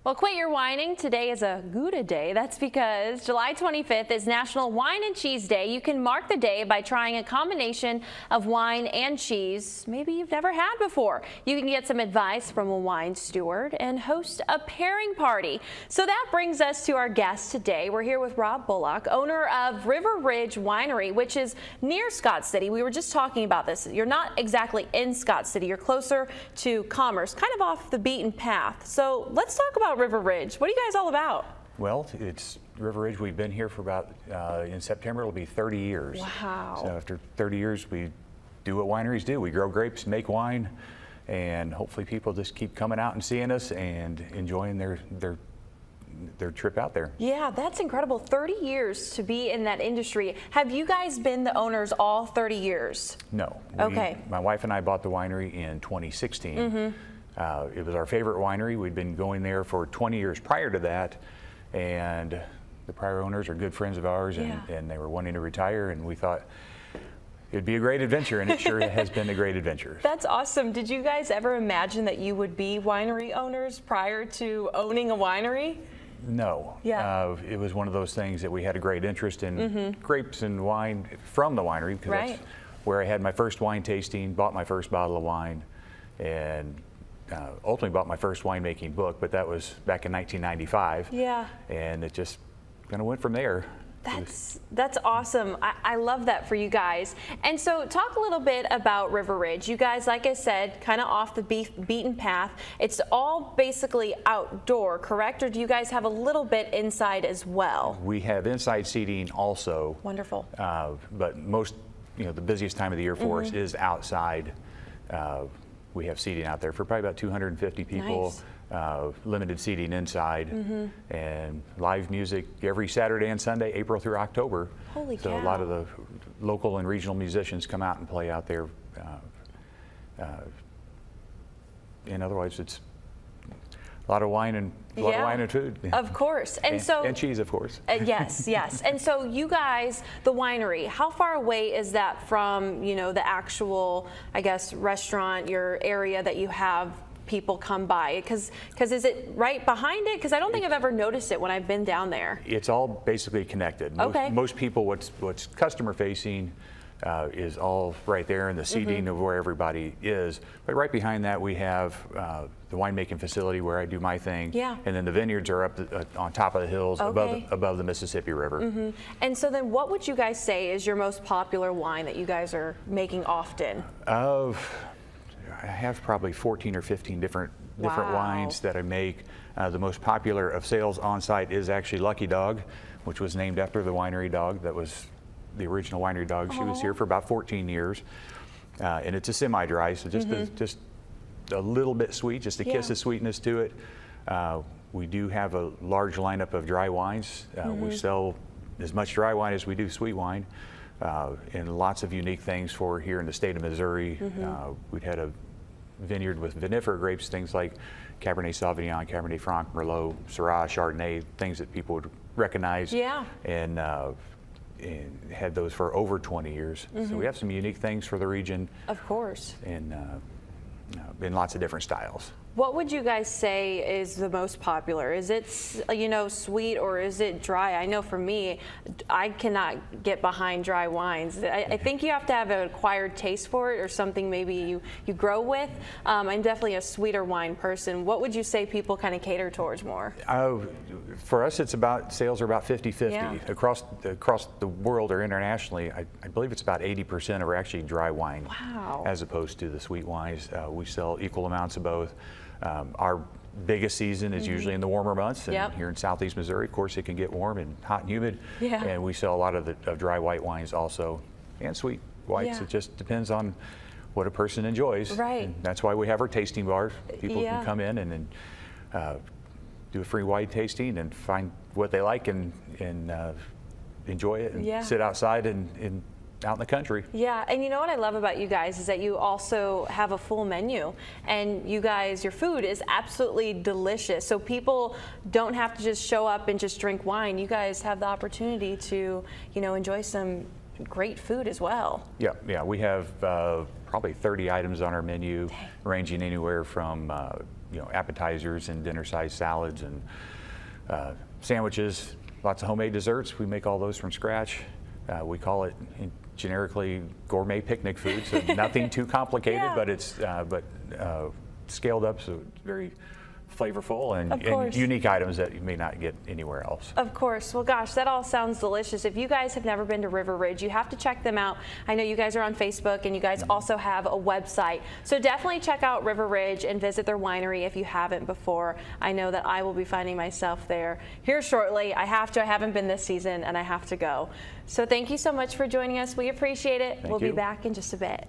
Well, quit your whining. Today is a Gouda Day. That's because July 25th is National Wine and Cheese Day. You can mark the day by trying a combination of wine and cheese maybe you've never had before. You can get some advice from a wine steward and host a pairing party. So that brings us to our guest today. We're here with Rob Bullock, owner of River Ridge Winery, which is near Scott City. We were just talking about this. You're not exactly in Scott City. You're closer to Commerce, kind of off the beaten path. So let's talk about River Ridge. What are you guys all about? Well, it's River Ridge. We've been here for about, in September, it'll be 30 years. Wow. So after 30 years, we do what wineries do. We grow grapes, make wine, and hopefully people just keep coming out and seeing us and enjoying their trip out there. Yeah, that's incredible. 30 years to be in that industry. Have you guys been the owners all 30 years? No. Okay. My wife and I bought the winery in 2016. It was our favorite winery. We'd been going there for 20 years prior to that, and the prior owners are good friends of ours, and they were wanting to retire, and we thought it'd be a great adventure, and it sure has been a great adventure. That's awesome. Did you guys ever imagine that you would be winery owners prior to owning a winery? No. Yeah. It was one of those things that we had a great interest in grapes and wine from the winery, because that's where I had my first wine tasting, bought my first bottle of wine, and ultimately bought my first winemaking book, but that was back in 1995. Yeah. And it just kind of went from there. That's awesome. I love that for you guys. And so talk a little bit about River Ridge. You guys, like I said, kind of off the beaten path. It's all basically outdoor, correct? Or do you guys have a little bit inside as well? We have inside seating also. Wonderful. But most, the busiest time of the year for us is outside. We have seating out there for probably about 250 people. Nice. Limited seating inside, and live music every Saturday and Sunday, April through October. Holy so cow. A lot of the local and regional musicians come out and play out there. And otherwise, it's a lot of wine and food. Of course. And cheese, of course. Yes, yes. And so you guys, the winery, how far away is that from, the actual, I guess, restaurant, your area that you have people come by? Because is it right behind it? Because I don't think I've ever noticed it when I've been down there. It's all basically connected. Most people, what's customer facing is all right there in the seating of where everybody is. But right behind that, we have the winemaking facility where I do my thing. Yeah. And then the vineyards are up on top of the hills above the Mississippi River. And so then what would you guys say is your most popular wine that you guys are making often? I have probably 14 or 15 different wines that I make. The most popular of sales on site is actually Lucky Dog, which was named after the winery dog. That was the original winery dog. She was here for about 14 years. And it's a semi-dry, so just a little bit sweet, just a kiss of sweetness to it. We do have a large lineup of dry wines. We sell as much dry wine as we do sweet wine. And lots of unique things for here in the state of Missouri. We'd had a vineyard with vinifera grapes, things like Cabernet Sauvignon, Cabernet Franc, Merlot, Syrah, Chardonnay, things that people would recognize. Yeah. And had those for over 20 years. So we have some unique things for the region. Of course. And in lots of different styles. What would you guys say is the most popular? Is it, sweet, or is it dry? I know for me, I cannot get behind dry wines. I think you have to have an acquired taste for it, or something maybe you grow with. I'm definitely a sweeter wine person. What would you say people kind of cater towards more? For us, sales are about 50-50. Yeah. Across the world or internationally, I believe it's about 80% are actually dry wine. Wow. As opposed to the sweet wines. We sell equal amounts of both. Our biggest season is usually in the warmer months, and here in southeast Missouri, of course, it can get warm and hot and humid. Yeah. And we sell a lot of dry white wines also, and sweet whites. Yeah. It just depends on what a person enjoys. Right. And that's why we have our tasting bars. People can come in and do a free wine tasting and find what they like and enjoy it and sit outside and out in the country. Yeah, and you know what I love about you guys is that you also have a full menu, and you guys, your food is absolutely delicious. So people don't have to just show up and just drink wine. You guys have the opportunity to, enjoy some great food as well. Yeah, we have probably 30 items on our menu, ranging anywhere from appetizers and dinner-sized salads and sandwiches, lots of homemade desserts. We make all those from scratch. We call it generically gourmet picnic food, so nothing too complicated, Yeah. but it's scaled up, so it's very flavorful and unique items that you may not get anywhere else. Of course. Well, gosh, that all sounds delicious. If you guys have never been to River Ridge, you have to check them out. I know you guys are on Facebook, and you guys also have a website. So definitely check out River Ridge and visit their winery if you haven't before. I know that I will be finding myself there here shortly. I have to. I haven't been this season, and I have to go. So thank you so much for joining us. We appreciate it. We'll be back in just a bit.